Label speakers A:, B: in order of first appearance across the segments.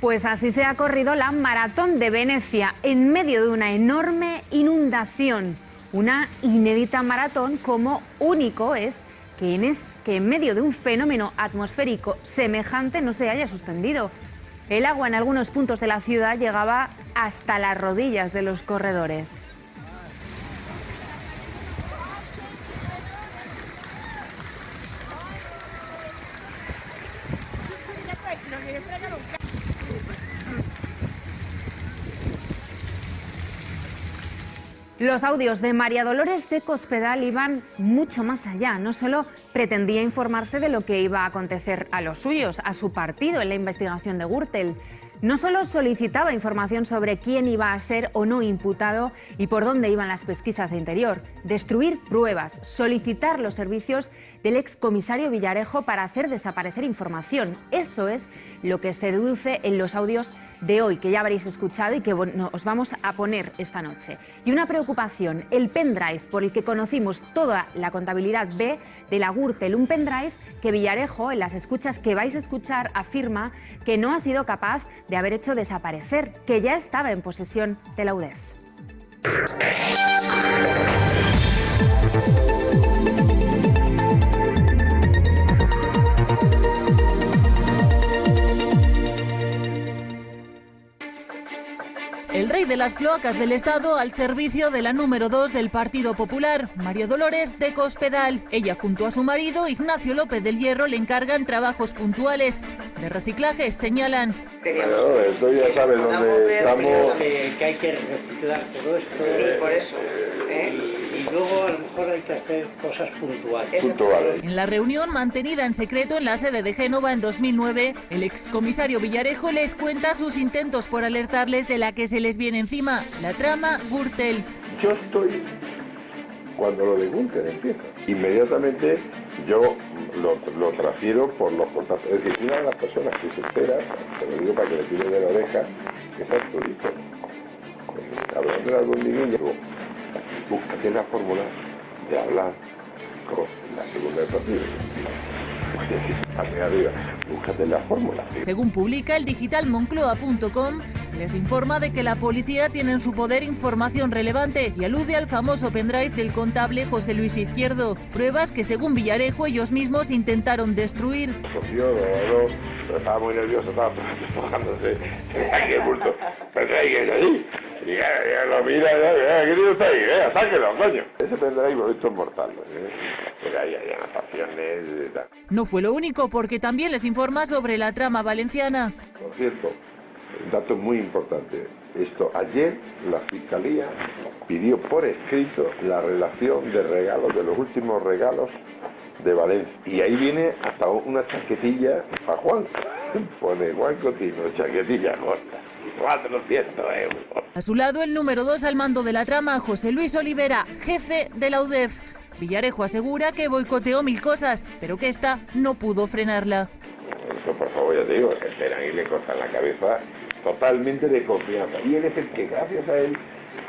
A: Pues así se ha corrido la Maratón de Venecia en medio de una enorme inundación. Una inédita maratón como único es que en medio de un fenómeno atmosférico semejante no se haya suspendido. El agua en algunos puntos de la ciudad llegaba hasta las rodillas de los corredores. Los audios de María Dolores de Cospedal iban mucho más allá. No solo pretendía informarse de lo que iba a acontecer a los suyos, a su partido en la investigación de Gürtel. No solo solicitaba información sobre quién iba a ser o no imputado y por dónde iban las pesquisas de Interior, destruir pruebas, solicitar los servicios del excomisario Villarejo para hacer desaparecer información. Eso es lo que se deduce en los audios de hoy, que ya habréis escuchado y que os vamos a poner esta noche. Y una preocupación, el pendrive por el que conocimos toda la contabilidad B de la Gürtel, un pendrive que Villarejo, en las escuchas que vais a escuchar, afirma que no ha sido capaz de haber hecho desaparecer, que ya estaba en posesión de la UDEF.
B: El rey de las cloacas del Estado al servicio de la número 2 del Partido Popular, María Dolores de Cospedal. Ella junto a su marido, Ignacio López del Hierro, le encargan trabajos puntuales. De reciclaje señalan.
C: Bueno, esto ya sabes dónde estamos.
D: Que hay que reciclar todo esto, por eso. Y luego a lo mejor hay que hacer cosas puntuales.
B: En la reunión mantenida en secreto en la sede de Génova en 2009, el excomisario Villarejo les cuenta sus intentos por alertarles de la que se les viene encima, la trama Gürtel.
C: Yo estoy, cuando lo de Gürtel empieza, inmediatamente yo lo transfiero por los contactos. Es decir, una de las personas que se espera, te lo digo para que le tire de la oreja, que es Arturito. Hablando de algún niño, búscate la fórmula de hablar con la segunda del partido. Hacia arriba, búscate la fórmula.
B: Según publica el digital Moncloa.com, les informa de que la policía tiene en su poder información relevante y alude al famoso pendrive del contable José Luis Izquierdo. Pruebas que, según Villarejo, ellos mismos intentaron destruir.
C: Estaba muy nervioso, estaba trabajándose. ¡Qué bulto! ¡Pendrive ahí! Ya lo mira, ¿qué tiene usted ahí? ¡Sáquelo, coño! Ese pendrive lo he visto mortal. Hay anotaciones y tal.
B: No fue lo único, porque también les informa sobre la trama valenciana.
C: Por cierto, un dato muy importante. Ayer la Fiscalía pidió por escrito la relación de regalos, de los últimos regalos de Valencia. Y ahí viene hasta una chaquetilla para Juan. Pone Juan Cotino, chaquetilla corta. 400 euros.
B: A su lado, el número 2 al mando de la trama, José Luis Olivera, jefe de la UDEF. Villarejo asegura que boicoteó mil cosas, pero que esta no pudo frenarla.
C: Eso, por favor, ya te digo, se enteran y le cortan la cabeza totalmente de confianza. Y él es el que, gracias a él,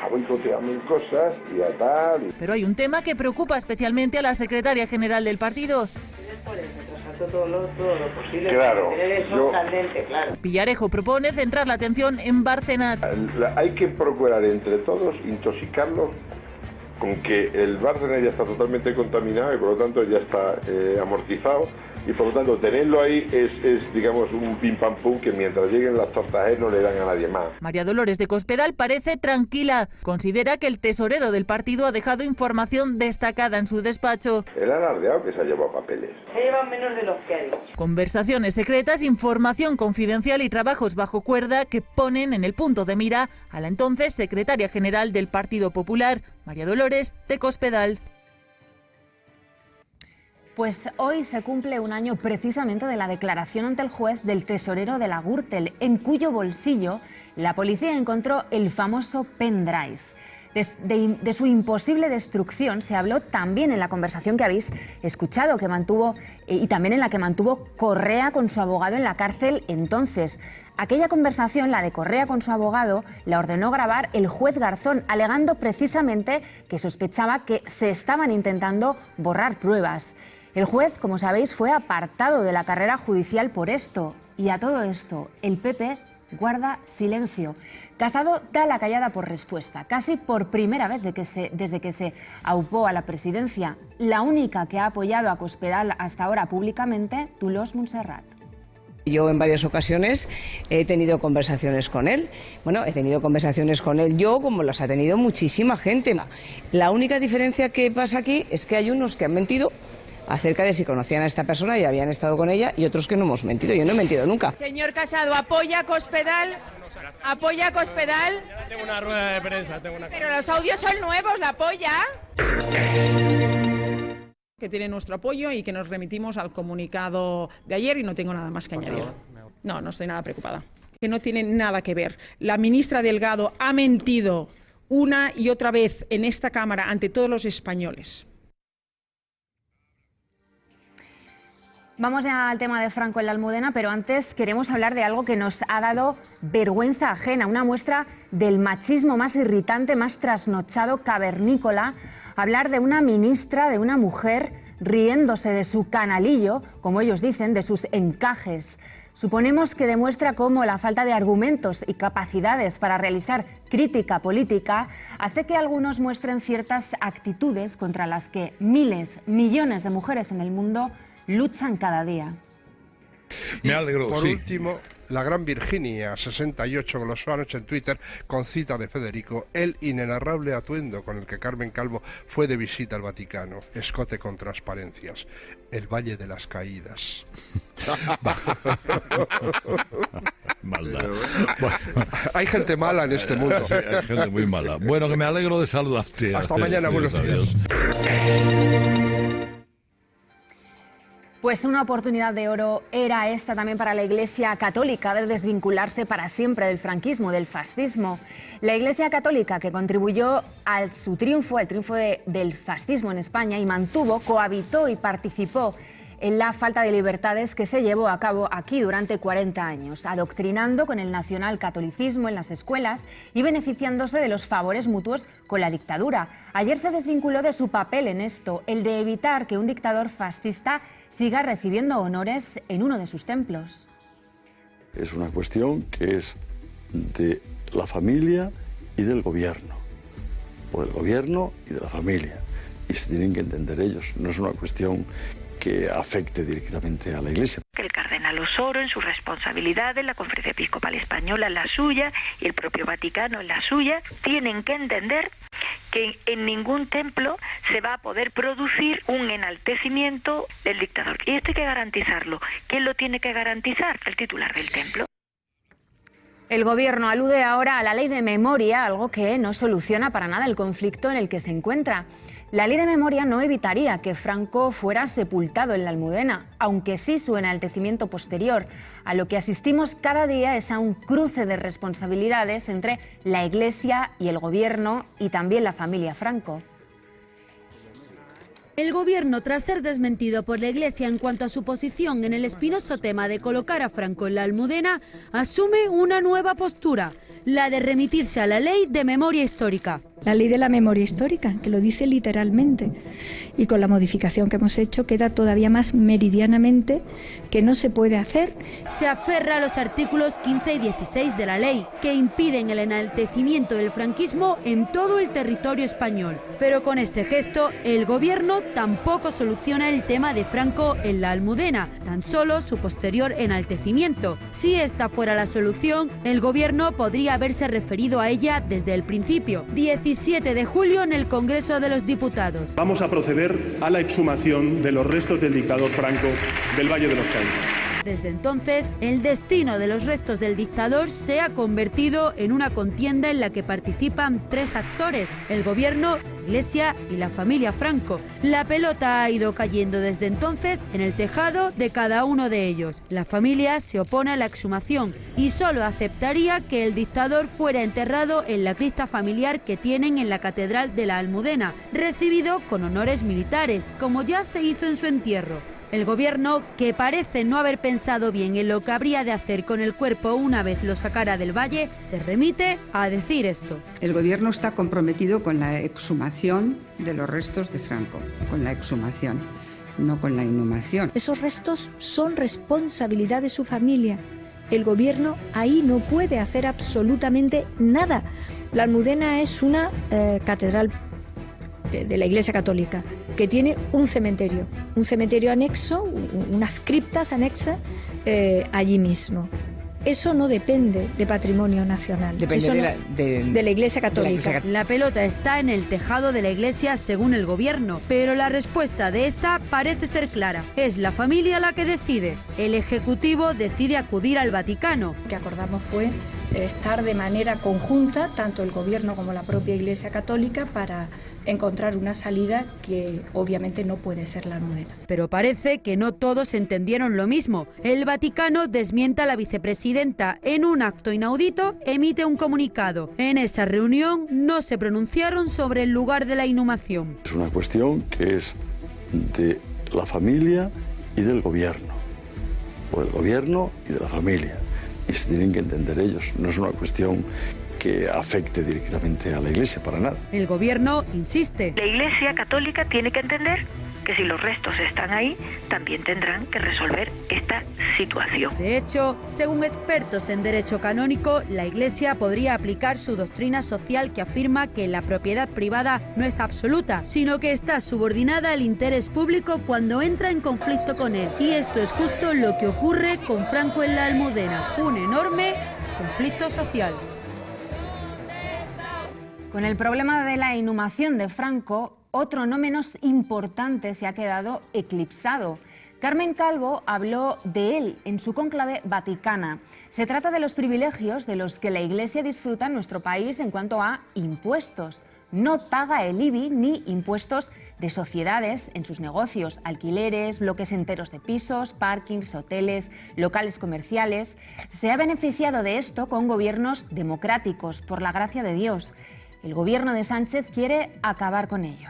C: ha boicoteado mil cosas y a tal.
B: Pero hay un tema que preocupa especialmente a la secretaria general del partido.
D: Todo lo posible.
C: Claro,
D: claro.
B: Villarejo propone centrar la atención en Bárcenas.
C: Hay que procurar entre todos intoxicarlos con que el Bárcenas ya está totalmente contaminado y por lo tanto ya está amortizado. Y por lo tanto, tenerlo ahí es digamos, un pim pam pum que mientras lleguen las tortas no le dan a nadie más.
B: María Dolores de Cospedal parece tranquila. Considera que el tesorero del partido ha dejado información destacada en su despacho.
C: Él ha alardeado que se ha llevado papeles.
D: Se llevan menos de los que ha dicho.
B: Conversaciones secretas, información confidencial y trabajos bajo cuerda que ponen en el punto de mira a la entonces secretaria general del Partido Popular, María Dolores de Cospedal.
A: Pues hoy se cumple un año precisamente de la declaración ante el juez del tesorero de la Gürtel, en cuyo bolsillo la policía encontró el famoso pendrive. De su imposible destrucción se habló también en la conversación que habéis escuchado, que mantuvo y también en la que mantuvo Correa con su abogado en la cárcel entonces. Aquella conversación, la de Correa con su abogado, la ordenó grabar el juez Garzón, alegando precisamente que sospechaba que se estaban intentando borrar pruebas. El juez, como sabéis, fue apartado de la carrera judicial por esto. Y a todo esto, el PP guarda silencio. Casado da la callada por respuesta, casi por primera vez desde que se aupó a la presidencia. La única que ha apoyado a Cospedal hasta ahora públicamente, Dolors Montserrat.
E: Yo en varias ocasiones he tenido conversaciones con él. Bueno, he tenido conversaciones con él yo, como las ha tenido muchísima gente. La única diferencia que pasa aquí es que hay unos que han mentido acerca de si conocían a esta persona y habían estado con ella, y otros que no hemos mentido. Yo no he mentido nunca.
F: Señor Casado, ¿apoya a Cospedal? ¿Apoya a Cospedal?
G: Tengo una rueda de prensa,
F: Pero los audios son nuevos, ¿la apoya?
H: Que tiene nuestro apoyo y que nos remitimos al comunicado de ayer y no tengo nada más que añadir. No estoy nada preocupada. Que no tiene nada que ver. La ministra Delgado ha mentido una y otra vez en esta Cámara ante todos los españoles.
A: Vamos ya al tema de Franco en la Almudena, pero antes queremos hablar de algo que nos ha dado vergüenza ajena, una muestra del machismo más irritante, más trasnochado, cavernícola. Hablar de una ministra, de una mujer, riéndose de su canalillo, como ellos dicen, de sus encajes. Suponemos que demuestra cómo la falta de argumentos y capacidades para realizar crítica política hace que algunos muestren ciertas actitudes contra las que miles, millones de mujeres en el mundo luchan cada día.
I: Me alegro,
J: Por
I: sí.
J: último, la gran Virginia, 68, glosó anoche en Twitter, con cita de Federico, el inenarrable atuendo con el que Carmen Calvo fue de visita al Vaticano, escote con transparencias, el Valle de las Caídas.
I: Maldad.
J: Hay gente mala en este mundo.
I: Sí, hay gente muy mala. Bueno, que me alegro de saludarte.
J: Hasta mañana, buenos días.
A: Pues una oportunidad de oro era esta también para la Iglesia Católica de desvincularse para siempre del franquismo, del fascismo. La Iglesia Católica, que contribuyó a su triunfo, al triunfo del fascismo en España, y mantuvo, cohabitó y participó en la falta de libertades que se llevó a cabo aquí durante 40 años, adoctrinando con el nacionalcatolicismo en las escuelas y beneficiándose de los favores mutuos con la dictadura. Ayer se desvinculó de su papel en esto, el de evitar que un dictador fascista siga recibiendo honores en uno de sus templos.
K: Es una cuestión que es de la familia y del gobierno, o del gobierno y de la familia, y se tienen que entender ellos, no es una cuestión que afecte directamente a la Iglesia.
L: El cardenal Osoro, en su responsabilidad, en la Conferencia Episcopal Española, en la suya, y el propio Vaticano, en la suya, tienen que entender que en ningún templo se va a poder producir un enaltecimiento del dictador. Y esto hay que garantizarlo. ¿Quién lo tiene que garantizar? El titular del templo.
A: El Gobierno alude ahora a la ley de memoria, algo que no soluciona para nada el conflicto en el que se encuentra. La ley de memoria no evitaría que Franco fuera sepultado en la Almudena, aunque sí su enaltecimiento posterior. A lo que asistimos cada día es a un cruce de responsabilidades entre la Iglesia y el Gobierno y también la familia Franco.
M: El Gobierno, tras ser desmentido por la Iglesia en cuanto a su posición en el espinoso tema de colocar a Franco en la Almudena, asume una nueva postura, la de remitirse a la ley de memoria histórica.
N: La ley de la memoria histórica, que lo dice literalmente, y con la modificación que hemos hecho queda todavía más meridianamente que no se puede hacer.
M: Se aferra a los artículos 15 y 16 de la ley, que impiden el enaltecimiento del franquismo en todo el territorio español. Pero con este gesto, el Gobierno tampoco soluciona el tema de Franco en la Almudena, tan solo su posterior enaltecimiento. Si esta fuera la solución, el Gobierno podría haberse referido a ella desde el principio. 17 de julio en el Congreso de los Diputados.
O: Vamos a proceder a la exhumación de los restos del dictador Franco del Valle de los Caídos.
M: Desde entonces, el destino de los restos del dictador se ha convertido en una contienda en la que participan tres actores: el Gobierno, la Iglesia y la familia Franco. La pelota ha ido cayendo desde entonces en el tejado de cada uno de ellos. La familia se opone a la exhumación y solo aceptaría que el dictador fuera enterrado en la cripta familiar que tienen en la Catedral de la Almudena, recibido con honores militares, como ya se hizo en su entierro. El Gobierno, que parece no haber pensado bien en lo que habría de hacer con el cuerpo una vez lo sacara del valle, se remite a decir esto.
P: El Gobierno está comprometido con la exhumación de los restos de Franco, con la exhumación, no con la inhumación.
N: Esos restos son responsabilidad de su familia El gobierno ahí no puede hacer absolutamente nada. La Almudena es una catedral de la Iglesia Católica que tiene un cementerio anexo, unas criptas anexas allí mismo. Eso no depende de patrimonio nacional.
E: Depende
M: de la Iglesia Católica. La pelota está en el tejado de la Iglesia según el gobierno, pero la respuesta de esta parece ser clara. Es la familia la que decide. El Ejecutivo decide acudir al Vaticano.
N: Lo que acordamos fue estar de manera conjunta, tanto el gobierno como la propia Iglesia Católica, para encontrar una salida que obviamente no puede ser la Almudena.
M: Pero parece que no todos entendieron lo mismo. El Vaticano desmienta a la vicepresidenta. En un acto inaudito emite un comunicado. En esa reunión no se pronunciaron sobre el lugar de la inhumación.
K: Es una cuestión que es de la familia y del gobierno, o del gobierno y de la familia, y se tienen que entender ellos. No es una cuestión que afecte directamente a la Iglesia, para nada.
M: El gobierno insiste.
L: La Iglesia Católica tiene que entender que si los restos están ahí, también tendrán que resolver esta situación.
M: De hecho, según expertos en derecho canónico, la Iglesia podría aplicar su doctrina social que afirma que la propiedad privada no es absoluta, sino que está subordinada al interés público cuando entra en conflicto con él. Y esto es justo lo que ocurre con Franco en la Almudena, un enorme conflicto social.
A: Con el problema de la inhumación de Franco, otro no menos importante se ha quedado eclipsado. Carmen Calvo habló de él en su cónclave Vaticana. Se trata de los privilegios de los que la Iglesia disfruta en nuestro país en cuanto a impuestos. No paga el IBI ni impuestos de sociedades en sus negocios, alquileres, bloques enteros de pisos, parkings, hoteles, locales comerciales. Se ha beneficiado de esto con gobiernos democráticos, por la gracia de Dios. El gobierno de Sánchez quiere acabar con ello.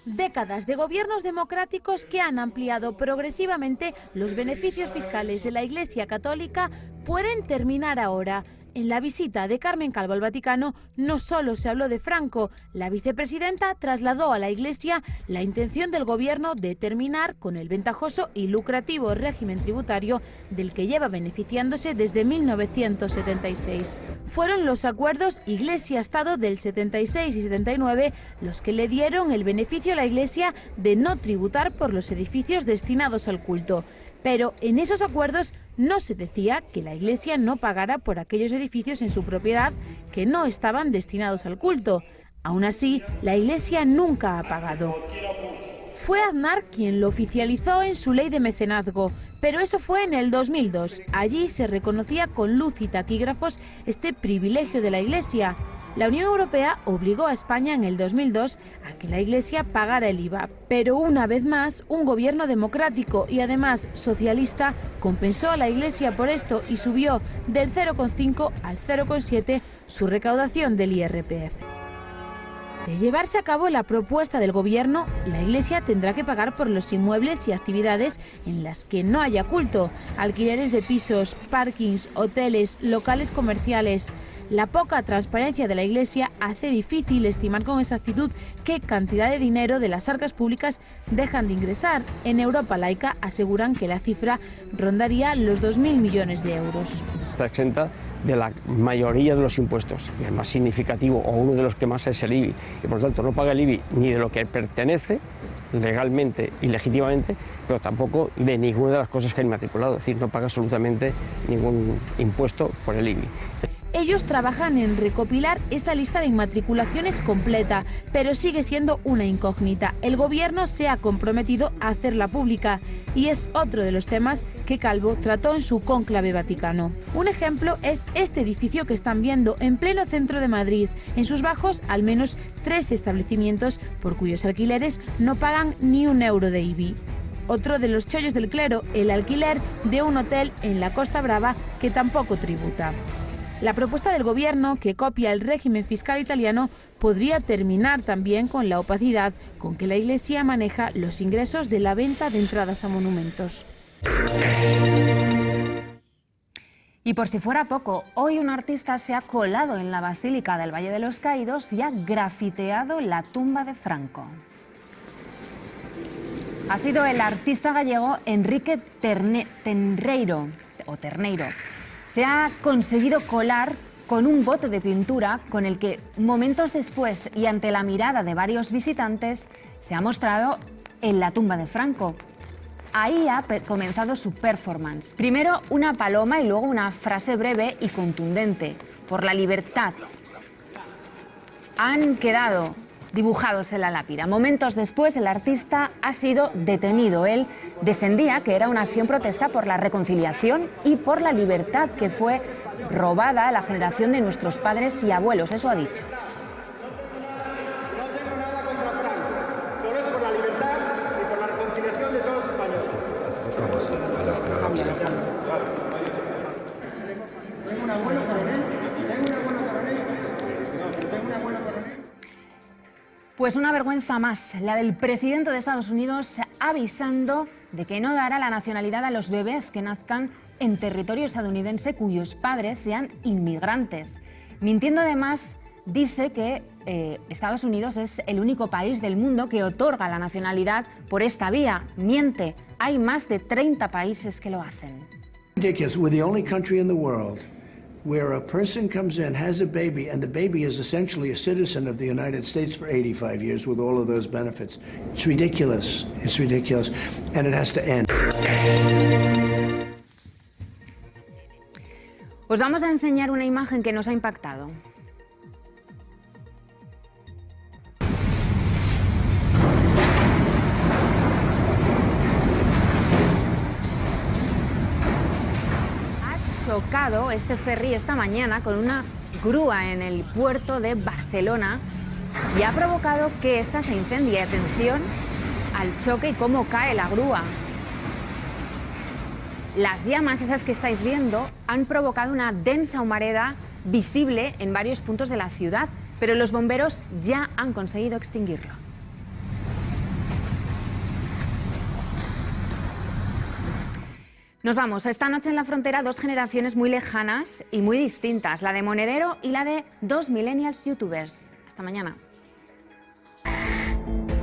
G: Décadas de gobiernos democráticos que han ampliado progresivamente los beneficios fiscales de la Iglesia Católica pueden terminar ahora. En la visita de Carmen Calvo al Vaticano no solo se habló de Franco, la vicepresidenta trasladó a la Iglesia la intención del gobierno de terminar con el ventajoso y lucrativo régimen tributario del que lleva beneficiándose desde 1976. Fueron los acuerdos Iglesia-Estado del 76 y 79 los que le dieron el beneficio a la Iglesia de no tributar por los edificios destinados al culto. Pero en esos acuerdos no se decía que la Iglesia no pagara por aquellos edificios en su propiedad que no estaban destinados al culto. Aún así, la Iglesia nunca ha pagado. Fue Aznar quien lo oficializó en su ley de mecenazgo, pero eso fue en el 2002. Allí se reconocía con luz y taquígrafos este privilegio de la Iglesia. La Unión Europea obligó a España en el 2002 a que la Iglesia pagara el IVA, pero una vez más un gobierno democrático y además socialista compensó a la Iglesia por esto y subió del 0,5 al 0,7 su recaudación del IRPF. De llevarse a cabo la propuesta del gobierno, la Iglesia tendrá que pagar por los inmuebles y actividades en las que no haya culto, alquileres de pisos, parkings, hoteles, locales comerciales. La poca transparencia de la Iglesia hace difícil estimar con exactitud qué cantidad de dinero de las arcas públicas dejan de ingresar. En Europa laica aseguran que la cifra rondaría los 2.000 millones de euros.
Q: Está exenta de la mayoría de los impuestos, y el más significativo o uno de los que más es el IBI, y por lo tanto no paga el IBI ni de lo que pertenece legalmente y legítimamente, pero tampoco de ninguna de las cosas que ha inmatriculado, es decir, no paga absolutamente ningún impuesto por el IBI.
G: Ellos trabajan en recopilar esa lista de inmatriculaciones completa, pero sigue siendo una incógnita. El gobierno se ha comprometido a hacerla pública y es otro de los temas que Calvo trató en su cónclave vaticano. Un ejemplo es este edificio que están viendo en pleno centro de Madrid. En sus bajos, al menos 3 establecimientos por cuyos alquileres no pagan ni un euro de IBI. Otro de los chollos del clero, el alquiler de un hotel en la Costa Brava que tampoco tributa. La propuesta del gobierno, que copia el régimen fiscal italiano, podría terminar también con la opacidad con que la Iglesia maneja los ingresos de la venta de entradas a monumentos.
A: Y por si fuera poco, hoy un artista se ha colado en la Basílica del Valle de los Caídos y ha grafiteado la tumba de Franco. Ha sido el artista gallego Enrique Terneiro. se ha conseguido colar con un bote de pintura con el que momentos después y ante la mirada de varios visitantes se ha mostrado en la tumba de Franco. Ahí ha comenzado su performance. Primero una paloma y luego una frase breve y contundente: por la libertad. Han quedado dibujados en la lápida. Momentos después el artista ha sido detenido. Él defendía que era una acción protesta por la reconciliación y por la libertad que fue robada a la generación de nuestros padres y abuelos. Eso ha dicho. Pues una vergüenza más, la del presidente de Estados Unidos avisando de que no dará la nacionalidad a los bebés que nazcan en territorio estadounidense cuyos padres sean inmigrantes. Mintiendo además, dice que Estados Unidos es el único país del mundo que otorga la nacionalidad por esta vía. Miente, hay más de 30 países que lo hacen.
R: Ridiculous. We're the only country in the world where a person comes in, has a baby, and the baby is essentially a citizen of the United States for 85 years with all of those benefits. It's ridiculous. It's ridiculous. And it has to end.
A: Os vamos a enseñar una imagen que nos ha impactado. Chocado este ferry esta mañana con una grúa en el puerto de Barcelona y ha provocado que esta se incendie. Atención al choque y cómo cae la grúa. Las llamas, esas que estáis viendo, han provocado una densa humareda visible en varios puntos de la ciudad, pero los bomberos ya han conseguido extinguirlo. Nos vamos. Esta noche en la frontera, dos generaciones muy lejanas y muy distintas, la de Monedero y la de dos millennials youtubers. Hasta mañana.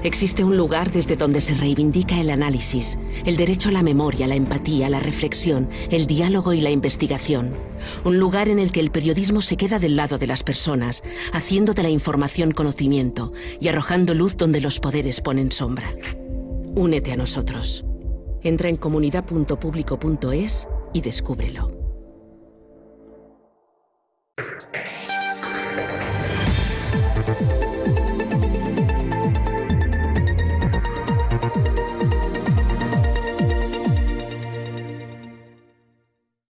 S: Existe un lugar desde donde se reivindica el análisis, el derecho a la memoria, la empatía, la reflexión, el diálogo y la investigación. Un lugar en el que el periodismo se queda del lado de las personas, haciendo de la información conocimiento y arrojando luz donde los poderes ponen sombra. Únete a nosotros. Entra en comunidad.publico.es y descúbrelo.